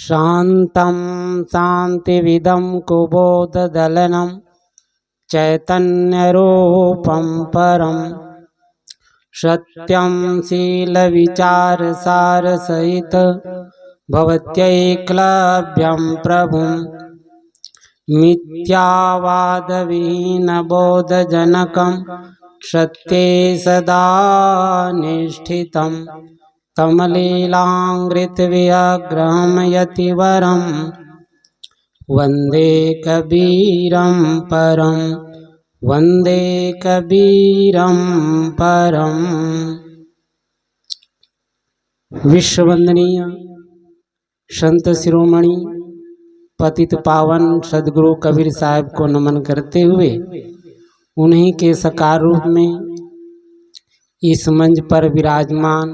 शान्तं शान्तिविदं कुबोधदलनं चैतन्यरूपं परं सत्यं शीलविचारसारसहित भवत्यैक्लव्यं प्रभुं मिथ्यावादविहीनबोधजनकं सत्ये सदा निष्ठितं कमलीलाङ्घ्रितविग्रहं यतिवरं वन्दे कबीरं परं वन्दे कबीरं परम। विश्ववंदनीय संत शिरोमणि पतित पावन सदगुरु कबीर साहब को नमन करते हुए उन्हीं के साकार रूप में इस मंच पर विराजमान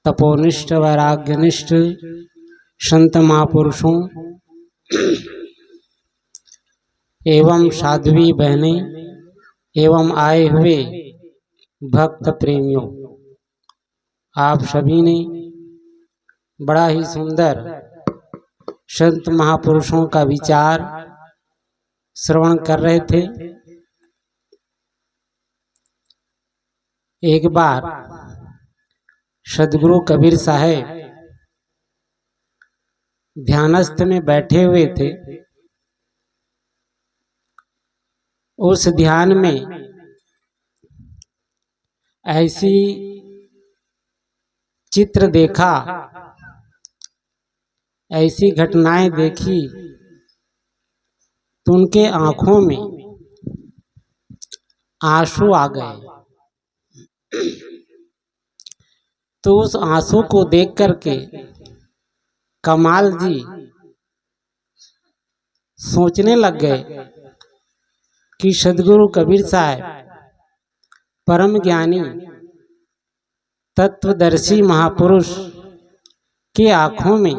तपोनिष्ठ वैराग्यनिष्ठ संत महापुरुषों एवं साध्वी बहनें एवं आए हुए भक्त प्रेमियों, आप सभी ने बड़ा ही सुंदर संत महापुरुषों का विचार श्रवण कर रहे थे। एक बार सदगुरु कबीर साहब ध्यानस्थ में बैठे हुए थे। उस ध्यान में ऐसी चित्र देखा, ऐसी घटनाएं देखी तो उनके आंखों में आंसू आ गए। तो उस आंसू को देख करके कमाल जी सोचने लग गए कि सदगुरु कबीर साहब परम ज्ञानी तत्वदर्शी महापुरुष के आंखों में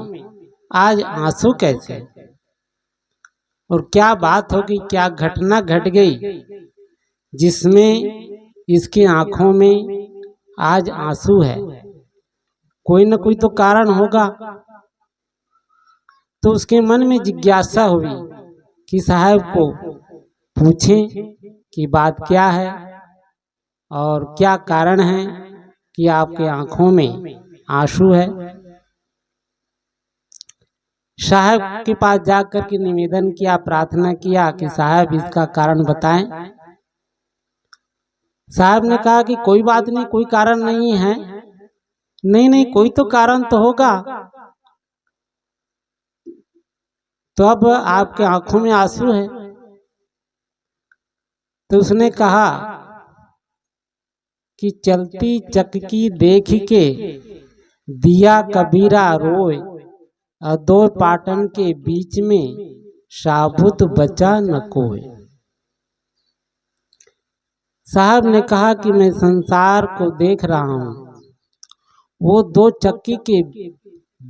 आज आंसू कैसे, और क्या बात होगी, क्या घटना घट गई जिसमें इसकी आंखों में आज आंसू है। कोई न कोई तो कारण होगा। तो उसके मन में जिज्ञासा हुई कि साहब को पूछें कि बात क्या है और क्या कारण है कि आपके आंखों में आंसू है। साहब के पास जाकर के निवेदन किया, प्रार्थना किया कि साहब इसका कारण बताएं। साहब ने कहा कि कोई बात नहीं, कोई कारण नहीं है। नहीं, कोई तो कारण तो होगा। तो अब आपके आंखों में आंसू है। तो उसने कहा कि चलती चक्की देख के दिया कबीरा रोए, और दो पाटन के बीच में साबुत बचा न कोई। साहब ने कहा कि मैं संसार को देख रहा हूं, वो दो चक्की के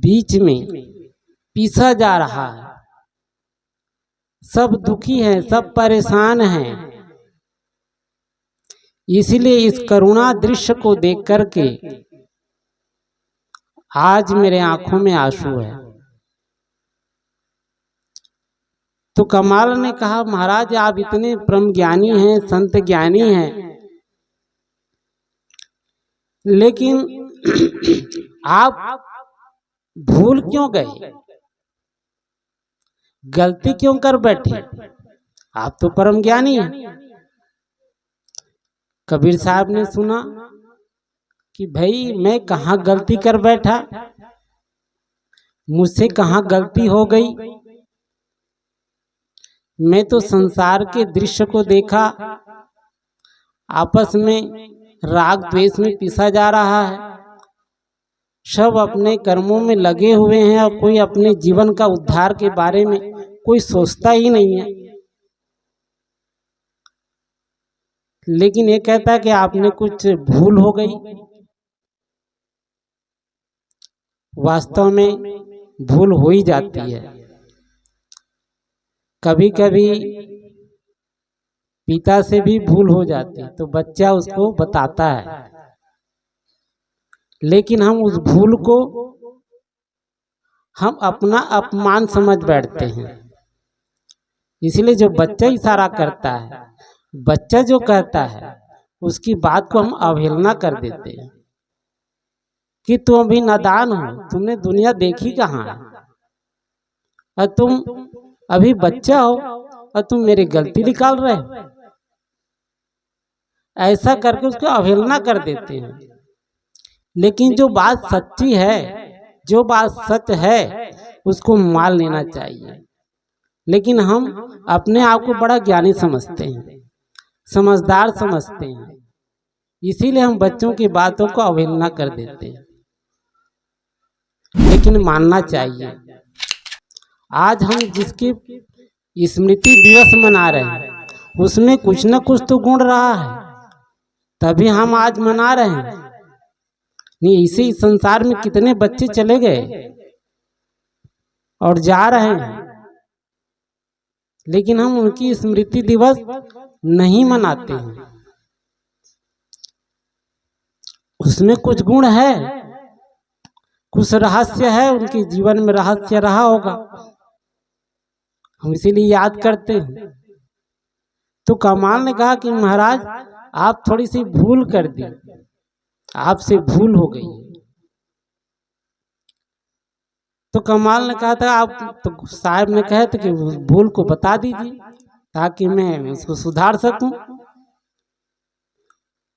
बीच में पीसा जा रहा है। सब दुखी हैं, सब परेशान हैं। इसलिए इस करुणा दृश्य को देख करके आज मेरे आंखों में आंसू है। तो कमाल ने कहा, महाराज आप इतने परम ज्ञानी हैं, संत ज्ञानी हैं, लेकिन आप भूल क्यों गए, गलती क्यों कर बैठे? आप तो परम ज्ञानी हैं। कबीर साहब ने सुना कि भाई मैं कहाँ गलती कर बैठा, मुझसे कहाँ गलती हो गई। मैं तो संसार के दृश्य को देखा, आपस में राग द्वेष में पिसा जा रहा है। सब अपने कर्मों में लगे हुए हैं और कोई अपने जीवन का उद्धार के बारे में कोई सोचता ही नहीं है। लेकिन ये कहता है कि आपने कुछ भूल हो गई। वास्तव में भूल हो ही जाती है। कभी कभी पिता से भी भूल हो जाती तो बच्चा उसको बताता है, लेकिन हम उस भूल को हम अपना अपमान समझ बैठते हैं। इसलिए जो बच्चा इशारा करता है, बच्चा जो कहता है, उसकी बात को हम अवहेलना कर देते हैं कि तुम अभी नादान हो, तुमने दुनिया देखी कहाँ है, और तुम अभी बच्चा हो और तुम मेरी गलती निकाल रहे हो। ऐसा करके उसको अवहेलना कर देते हैं। लेकिन जो बात सच्ची है, जो बात सच है, उसको मान लेना चाहिए। लेकिन हम अपने आप को बड़ा ज्ञानी समझते हैं, समझदार समझते हैं, इसीलिए हम बच्चों की बातों को अवहेलना कर देते हैं। लेकिन मानना चाहिए, आज हम जिसकी स्मृति दिवस मना रहे हैं, उसमें कुछ न कुछ तो गुण रहा है, तभी हम आज मना रहे हैं। नहीं, इसी संसार में कितने बच्चे चले गए और जा रहे हैं, लेकिन हम उनकी स्मृति दिवस नहीं मनाते हैं। उसमें कुछ गुण है, कुछ रहस्य है, उनके जीवन में रहस्य रहा होगा, हम इसीलिए याद करते हैं। तो कमाल ने कहा कि महाराज आप थोड़ी सी भूल कर दी, आपसे भूल हो गई। तो कमाल ने कहा था, आप तो साहब ने कहा था कि भूल को बता दीजिए ताकि मैं उसको सुधार सकूं।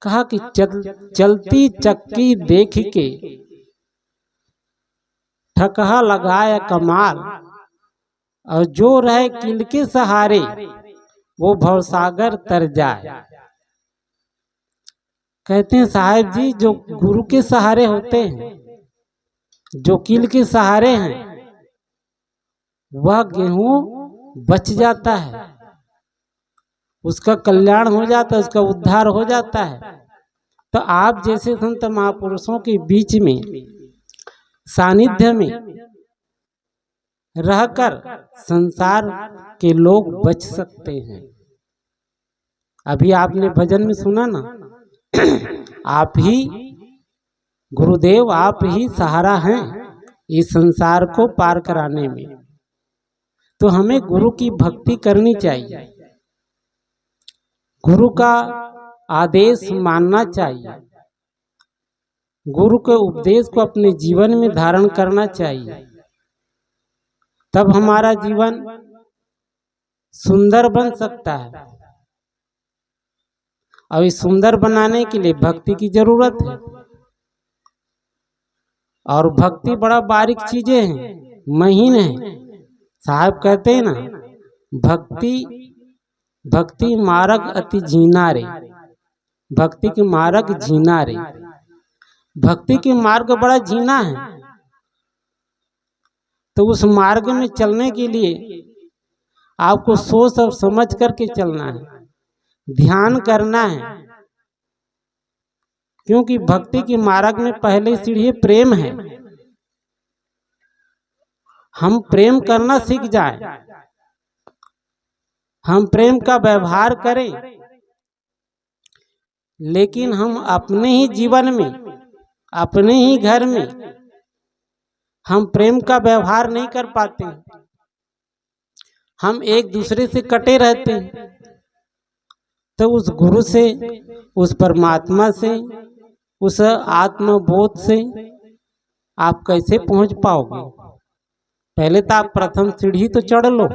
कहा कि चलती चक्की देख के ठकहा लगाया कमाल, और जो रहे कील के सहारे वो भवसागर तर जाए। कहते हैं साहब जी, जो गुरु के सहारे होते हैं, जो कील के सहारे हैं, वह गेहूं बच जाता है, उसका कल्याण हो जाता है, उसका उद्धार हो जाता है। तो आप जैसे संत महापुरुषों के बीच में, सानिध्य में रहकर संसार के लोग बच सकते हैं। अभी आपने भजन में सुना ना, आप ही गुरुदेव, आप ही सहारा हैं इस संसार को पार कराने में। तो हमें गुरु की भक्ति करनी चाहिए, गुरु का आदेश मानना चाहिए, गुरु के उपदेश को अपने जीवन में धारण करना चाहिए। तब हमारा जीवन सुंदर बन सकता है, और इस सुंदर बनाने के लिए भक्ति की जरूरत है। और भक्ति बड़ा बारीक चीजें हैं, महीन है। साहब कहते हैं ना, भक्ति मार्ग अति झीना रे, भक्ति के मार्ग झीना रे। भक्ति के मार्ग बड़ा झीना है, तो उस मार्ग में चलने के लिए आपको सोच और समझ करके चलना है, ध्यान करना है। क्योंकि भक्ति के मार्ग में पहले सीढ़ी प्रेम है। हम प्रेम करना सीख जाएं, हम प्रेम का व्यवहार करें, लेकिन हम अपने ही जीवन में, अपने ही घर में हम प्रेम का व्यवहार नहीं कर पाते, हम एक दूसरे से कटे रहते हैं। तो उस गुरु से, उस परमात्मा से, उस आत्मबोध से आप कैसे पहुंच पाओगे? पहले तो आप प्रथम सीढ़ी तो चढ़ लो,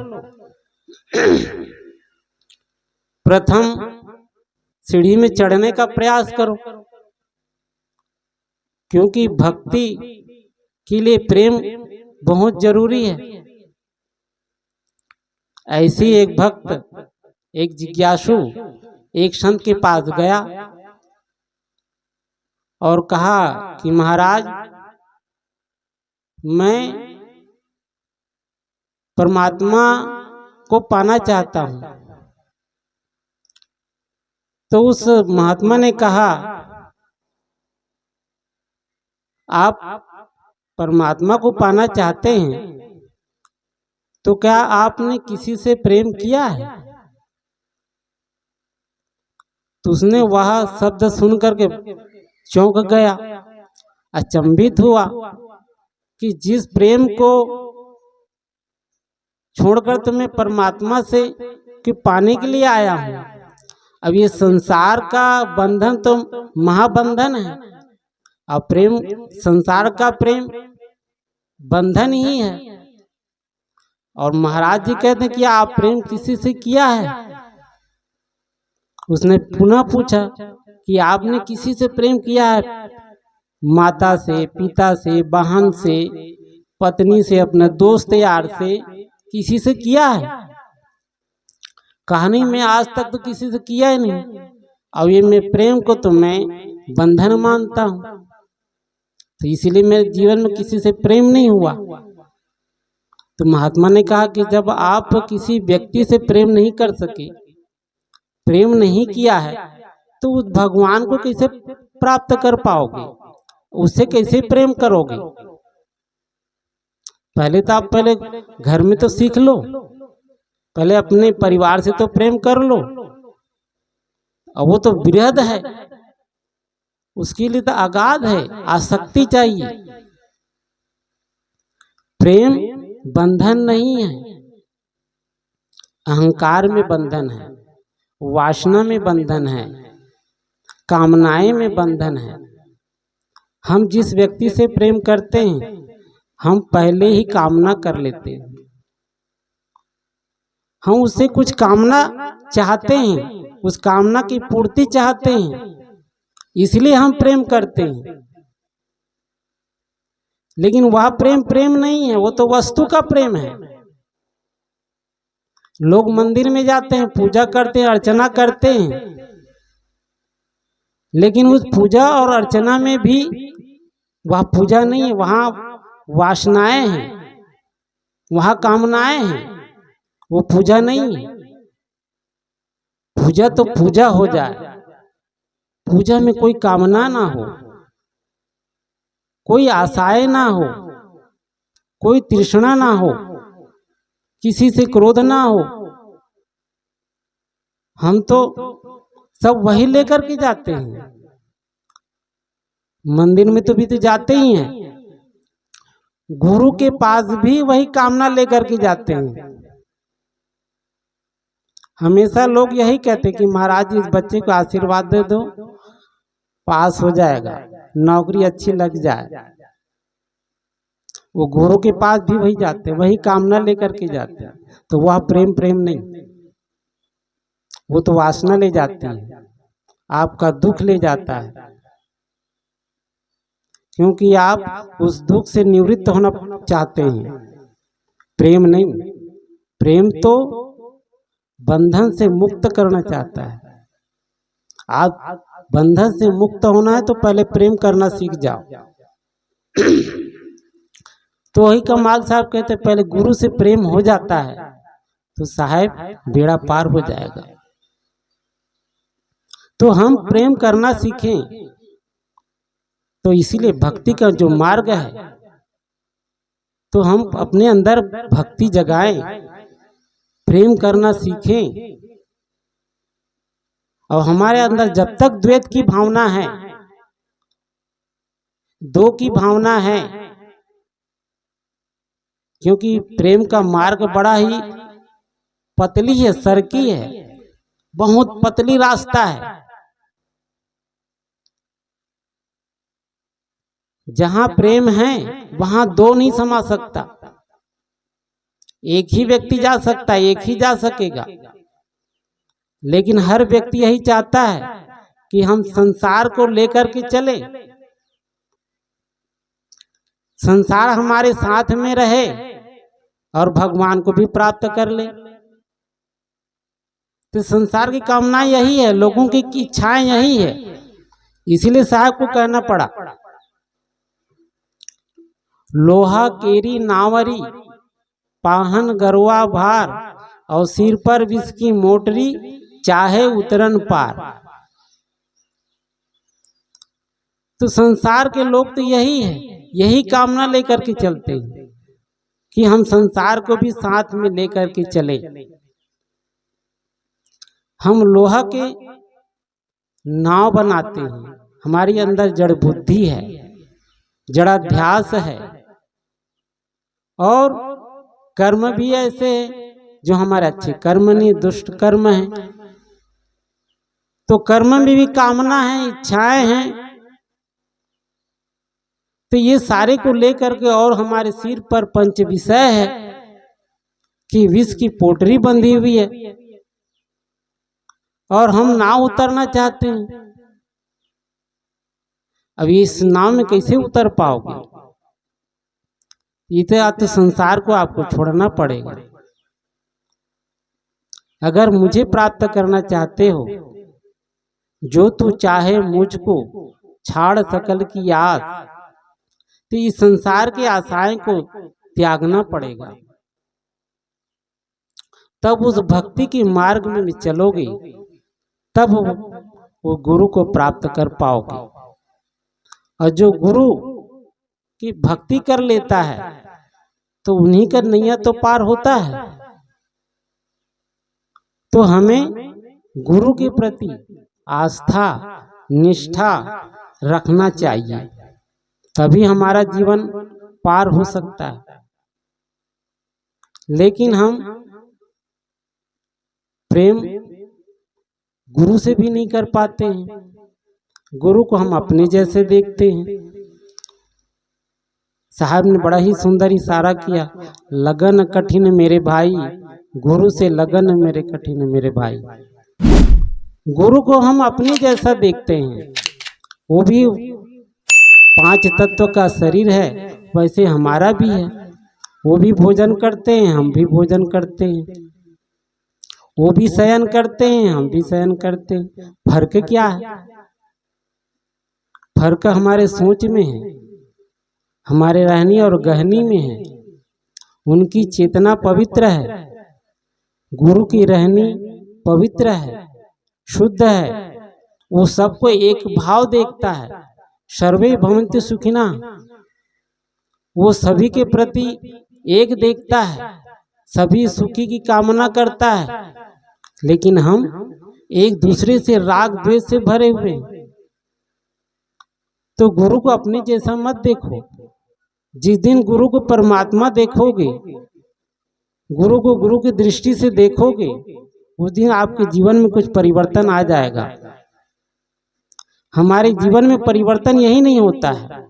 प्रथम सीढ़ी में चढ़ने का प्रयास करो, क्योंकि भक्ति के लिए प्रेम बहुत जरूरी है। ऐसे एक भक्त, एक जिज्ञासु एक संत के पास गया और कहा कि महाराज, मैं परमात्मा को पाना चाहता हूं। तो उस महात्मा ने कहा, आप परमात्मा को पाना चाहते हैं तो क्या आपने किसी से प्रेम किया है? तो उसने वह शब्द सुन करके चौंक गया, अचंभित हुआ कि जिस प्रेम को छोड़कर तो मैं परमात्मा से कि पाने के लिए आया हूँ। अब ये संसार का बंधन तो महाबंधन है, और प्रेम, संसार का प्रेम बंधन ही है। और महाराज जी कहते हैं कि आप प्रेम किसी से किया है? उसने पुनः पूछा कि आपने किसी से प्रेम किया है? माता से, पिता से, बहन से, पत्नी से, अपने दोस्त यार से, किसी से किया है? कहानी में आज तक तो किसी से किया ही नहीं। और ये मैं प्रेम को तो मैं बंधन मानता हूँ, तो इसीलिए मेरे जीवन में किसी से प्रेम नहीं हुआ। तो महात्मा ने कहा कि जब आप किसी व्यक्ति से प्रेम नहीं कर सके, प्रेम नहीं किया है, तो उस भगवान को कैसे प्राप्त कर पाओगे? उससे कैसे प्रेम करोगे? पहले तो आप पहले घर में तो सीख लो, पहले अपने परिवार से तो प्रेम कर लो। और वो तो वृहद है, उसके लिए तो अगाध है, आसक्ति चाहिए। प्रेम बंधन नहीं है, अहंकार में बंधन है, वासना में बंधन है, कामनाएं में बंधन है। हम जिस व्यक्ति से प्रेम करते हैं, हम पहले ही कामना कर लेते हैं, हम उससे कुछ कामना चाहते हैं, उस कामना की पूर्ति चाहते हैं, इसलिए हम प्रेम करते हैं। लेकिन वह प्रेम प्रेम नहीं है, वो तो वस्तु का प्रेम है। लोग मंदिर में जाते हैं, पूजा करते हैं, अर्चना करते हैं, लेकिन उस पूजा और अर्चना में भी वह पूजा नहीं है, वहां वासनाएं हैं, वहां कामनाएं हैं, वो पूजा नहीं है। पूजा तो पूजा हो जाए, पूजा में कोई कामना ना हो, कोई आशाएं ना हो, कोई तृष्णा ना हो, किसी से क्रोध ना हो। हम तो सब वही लेकर के जाते हैं, मंदिर में तो भी तो जाते ही हैं, गुरु के पास भी वही कामना लेकर के जाते हैं। हमेशा लोग यही कहते कि महाराज इस बच्चे को आशीर्वाद दे दो, पास हो जाएगा, नौकरी अच्छी लग जाए। वो गुरु के पास भी वही जाते हैं, वही कामना लेकर के जाते हैं। तो वह प्रेम प्रेम नहीं, वो तो वासना ले जाती है, आपका दुख ले जाता है, क्योंकि आप उस दुख से निवृत्त होना चाहते हैं। प्रेम नहीं, प्रेम तो बंधन से मुक्त करना चाहता है। आप बंधन से मुक्त होना है तो पहले प्रेम करना सीख जाओ। तो वही कमाल साहब कहते पहले गुरु से प्रेम हो जाता है तो साहब बेड़ा पार हो जाएगा। तो हम प्रेम करना सीखें, तो इसीलिए भक्ति का जो मार्ग है, तो हम अपने अंदर भक्ति जगाएं, प्रेम करना सीखें। और हमारे अंदर जब तक द्वैत की भावना है, दो की भावना है, क्योंकि प्रेम का मार्ग बड़ा ही पतली है, सरकी है, बहुत पतली रास्ता है। जहां प्रेम है वहां दो नहीं समा सकता, एक ही व्यक्ति जा सकता है, एक ही जा सकेगा। लेकिन हर व्यक्ति यही चाहता है कि हम संसार को लेकर के चले, संसार हमारे साथ में रहे और भगवान को भी प्राप्त कर ले। तो संसार की कामना यही है, लोगों की इच्छाएं यही है, इसीलिए साहब को कहना पड़ा, लोहा केरी नावरी, पाहन गरुआ भार, और सिर पर विष की मोटरी, चाहे उतरन पार। तो संसार के लोग तो यही है, यही कामना लेकर के चलते हैं कि हम संसार को भी साथ में लेकर के चले। हम लोहा के नाव बनाते हैं, हमारी अंदर जड़ बुद्धि है, जड़ाध्यास है, और कर्म भी ऐसे है जो हमारे अच्छे कर्म नहीं, दुष्ट कर्म है। तो कर्म में भी कामना है, इच्छाएं हैं। तो ये सारे को लेकर के और हमारे सिर पर पंच विषय है कि विष की पोटरी बंधी हुई है और हम नाव उतरना चाहते हैं। अब इस नाव में कैसे उतर पाओगे? इतना तो संसार को आपको छोड़ना पड़ेगा। अगर मुझे प्राप्त करना चाहते हो, जो तू चाहे मुझको छाड़ सकल की आस, तो इस संसार की आशाएं को त्यागना पड़ेगा। तब उस भक्ति के मार्ग में चलोगे, तब वो गुरु को प्राप्त कर पाओगे। और जो गुरु की भक्ति कर लेता है तो उन्हीं का नैया तो पार होता है। तो हमें गुरु के प्रति आस्था, निष्ठा रखना चाहिए, तभी हमारा जीवन पार हो सकता है। लेकिन हम प्रेम गुरु से भी नहीं कर पाते हैं। गुरु को हम अपने जैसे देखते हैं। साहब ने बड़ा ही सुंदर इशारा किया, लगन कठिन मेरे भाई, गुरु से लगन मेरे कठिन मेरे भाई। गुरु को हम अपने जैसा देखते हैं। वो भी 5 तत्व का शरीर है, वैसे हमारा भी है। वो भी भोजन करते हैं, हम भी भोजन करते हैं। वो भी शयन करते हैं, हम भी शयन करते हैं। फर्क क्या है? फर्क हमारे सोच में है, हमारे रहनी और गहनी में है। उनकी चेतना पवित्र है, गुरु की रहनी पवित्र है, शुद्ध है। वो सबको एक भाव देखता है, सर्वे भवन्तु सुखिना। वो सभी के प्रति एक देखता है, सभी सुखी की कामना करता है। लेकिन हम एक दूसरे से राग द्वेष से भरे हुए हैं। तो गुरु को अपने जैसा मत देखो। जिस दिन गुरु को परमात्मा देखोगे, गुरु को गुरु की दृष्टि से देखोगे, उस दिन आपके जीवन में कुछ परिवर्तन आ जाएगा। हमारे जीवन में परिवर्तन यही नहीं होता है,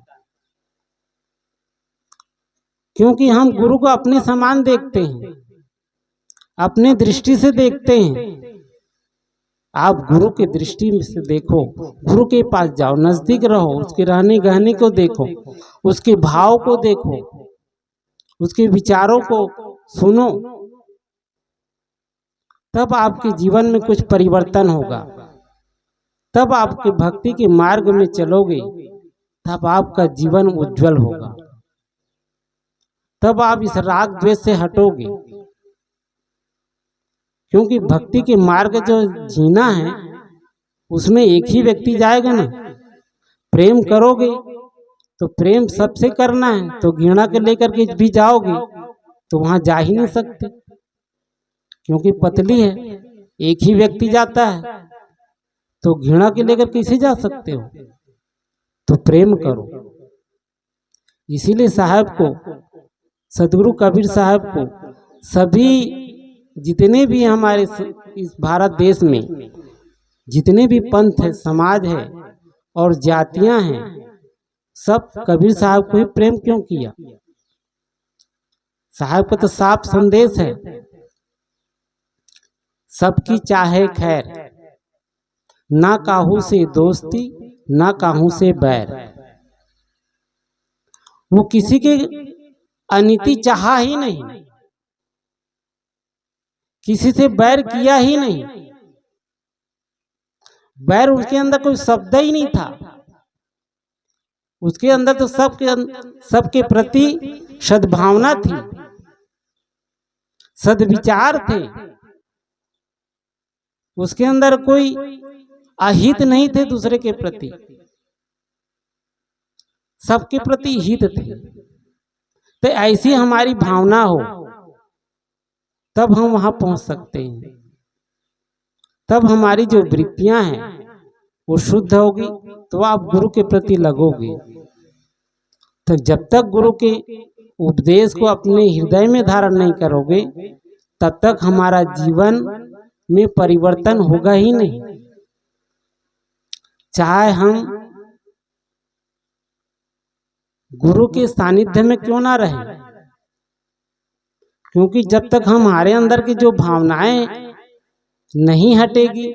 क्योंकि हम गुरु को अपने समान देखते हैं, अपने दृष्टि से देखते हैं। आप गुरु की दृष्टि से देखो, गुरु के पास जाओ, नजदीक रहो, उसके रहने गहने को देखो, उसके भाव को देखो, उसके विचारों को सुनो, तब आपके जीवन में कुछ परिवर्तन होगा। तब आपके भक्ति के मार्ग में चलोगे, तब आपका जीवन उज्जवल होगा। तब आप इस राग द्वेष से हटोगे, क्योंकि भक्ति के मार्ग जो जीना है उसमें एक ही व्यक्ति जाएगा ना। प्रेम करोगे तो प्रेम सबसे करना है, तो घृणा के लेकर के भी जाओगे तो वहां जा ही नहीं सकते, क्योंकि पतली है। एक ही व्यक्ति जाता है तो घृणा के लेकर कैसे जा सकते हो? तो प्रेम करो। इसीलिए साहब को, सदगुरु कबीर साहब को, सभी जितने भी हमारे इस भारत देश में जितने भी पंथ है, समाज है और जातियां हैं, सब कबीर साहब को ही प्रेम क्यों किया? साहब का तो साफ संदेश है, सबकी चाहे खैर, ना काहू से दोस्ती, ना काहू से बैर। वो किसी के अनिति चाहा ही नहीं, किसी से बैर किया ही नहीं। बैर उसके अंदर कोई शब्द ही नहीं था। उसके अंदर तो सबके प्रति सद्भावना थी, सद्विचार थे। उसके अंदर कोई अहित नहीं थे दूसरे के प्रति, सबके प्रति हित थे। तो ऐसी हमारी भावना हो, तब हम वहां पहुंच सकते हैं। तब हमारी जो वृत्तियां हैं वो शुद्ध होगी, तो आप गुरु के प्रति लगोगे। तो जब तक गुरु के उपदेश को अपने हृदय में धारण नहीं करोगे तब तक हमारा जीवन में परिवर्तन होगा ही नहीं। चाहे हम गुरु के सानिध्य में क्यों ना रहें, क्योंकि जब तक हमारे अंदर की जो भावनाएं नहीं हटेगी,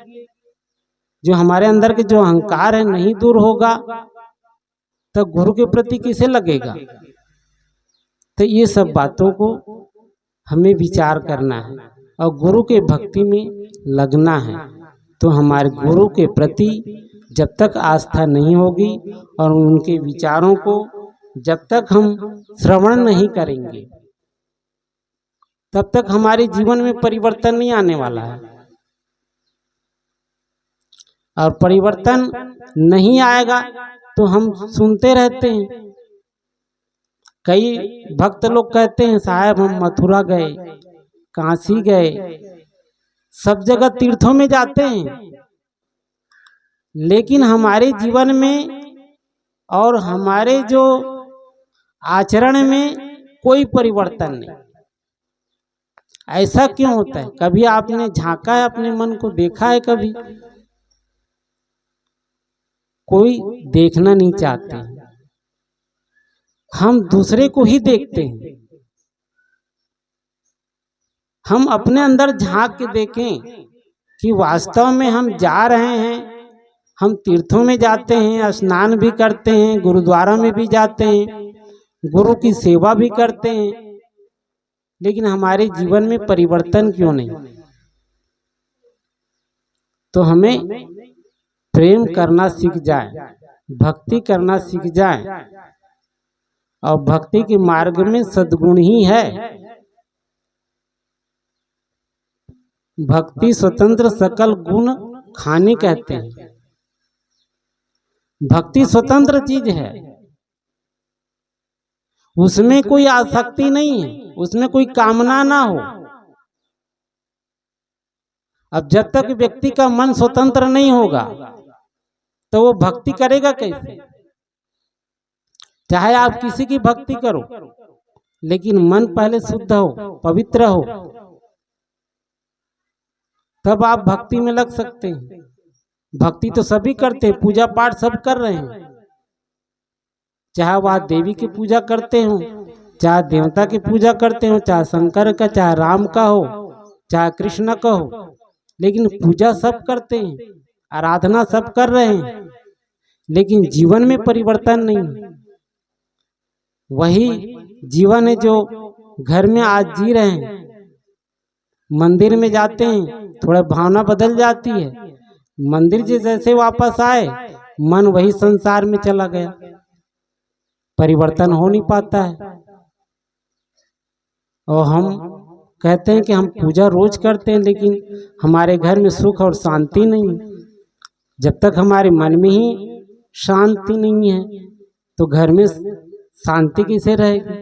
जो हमारे अंदर के जो अहंकार है नहीं दूर होगा, तो गुरु के प्रति किसे लगेगा। तो ये सब बातों को हमें विचार करना है और गुरु के भक्ति में लगना है। तो हमारे गुरु के प्रति जब तक आस्था नहीं होगी और उनके विचारों को जब तक हम श्रवण नहीं करेंगे तब तक हमारे जीवन में परिवर्तन नहीं आने वाला है। और परिवर्तन नहीं आएगा तो हम सुनते रहते हैं। कई भक्त लोग कहते हैं साहब हम मथुरा गए, काशी गए, सब जगह तीर्थों में जाते हैं, लेकिन हमारे जीवन में और हमारे जो आचरण में कोई परिवर्तन नहीं। ऐसा क्यों होता है? कभी आपने झांका है अपने मन को, देखा है कभी? कोई देखना नहीं चाहते। हम दूसरे को ही देखते हैं। हम अपने अंदर झांक के देखें कि वास्तव में हम जा रहे हैं, हम तीर्थों में जाते हैं, स्नान भी करते हैं, गुरुद्वारा में भी जाते हैं, गुरु की सेवा भी करते हैं, लेकिन हमारे जीवन में परिवर्तन क्यों नहीं? तो हमें प्रेम करना सीख जाए, भक्ति करना सीख जाए, और भक्ति के मार्ग में सद्गुण ही है। भक्ति स्वतंत्र सकल गुण खानी कहते हैं। भक्ति स्वतंत्र चीज है, उसमें कोई आसक्ति नहीं है, उसमें कोई कामना ना हो। अब जब तक व्यक्ति का मन स्वतंत्र नहीं होगा तो वो भक्ति करेगा कैसे? चाहे आप किसी की भक्ति करो, लेकिन मन पहले शुद्ध हो, पवित्र हो, तब आप भक्ति में लग सकते हैं। भक्ति तो सभी करते हैं, पूजा पाठ सब कर रहे हैं, चाहे वह देवी की पूजा करते हो, चाहे देवता की पूजा करते हो, चाहे शंकर का, चाहे राम का हो, चाहे कृष्ण का हो, लेकिन पूजा सब करते हैं, आराधना सब कर रहे हैं, लेकिन जीवन में परिवर्तन नहीं। वही जीवन है जो घर में आज जी रहे हैं। मंदिर में जाते हैं, थोड़ा भावना बदल जाती है, मंदिर से जैसे वापस आए मन वही संसार में चला गया, परिवर्तन हो नहीं पाता है। और हम कहते हैं कि हम पूजा रोज करते हैं, लेकिन हमारे घर में सुख और शांति नहीं। जब तक हमारे मन में ही शांति नहीं है तो घर में शांति कैसे रहेगी?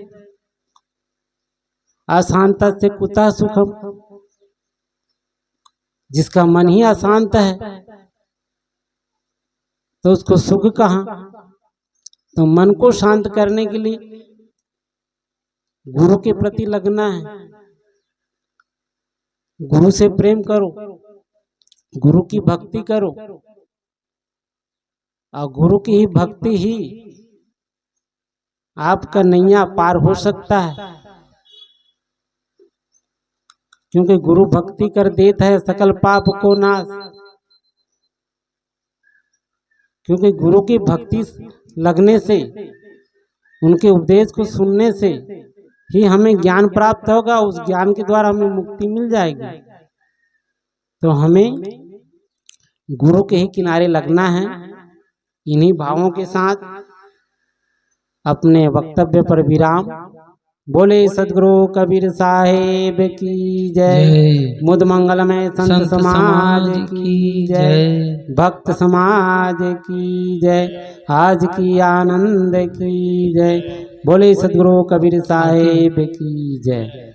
अशांत से कुतः सुखम। जिसका मन ही अशांत है तो उसको सुख कहाँ? तो मन को शांत करने के लिए गुरु के प्रति लगना है। गुरु से प्रेम करो, गुरु की भक्ति करो, और गुरु की ही भक्ति ही आपका नैया पार हो सकता है। क्योंकि गुरु भक्ति कर देता है सकल पाप को नाश। क्योंकि गुरु की भक्ति लगने से, उनके उपदेश को सुनने से ही हमें ज्ञान प्राप्त होगा, उस ज्ञान के द्वारा हमें मुक्ति मिल जाएगी। तो हमें गुरु के ही किनारे लगना है। इन्हीं भावों के साथ अपने वक्तव्य पर विराम। बोले सदगुरु कबीर साहेब की जय। मुद मंगलमय संत समाज की जय, भक्त समाज की जय, आज की आनंद की जय। बोले सदगुरु कबीर साहेब की जय।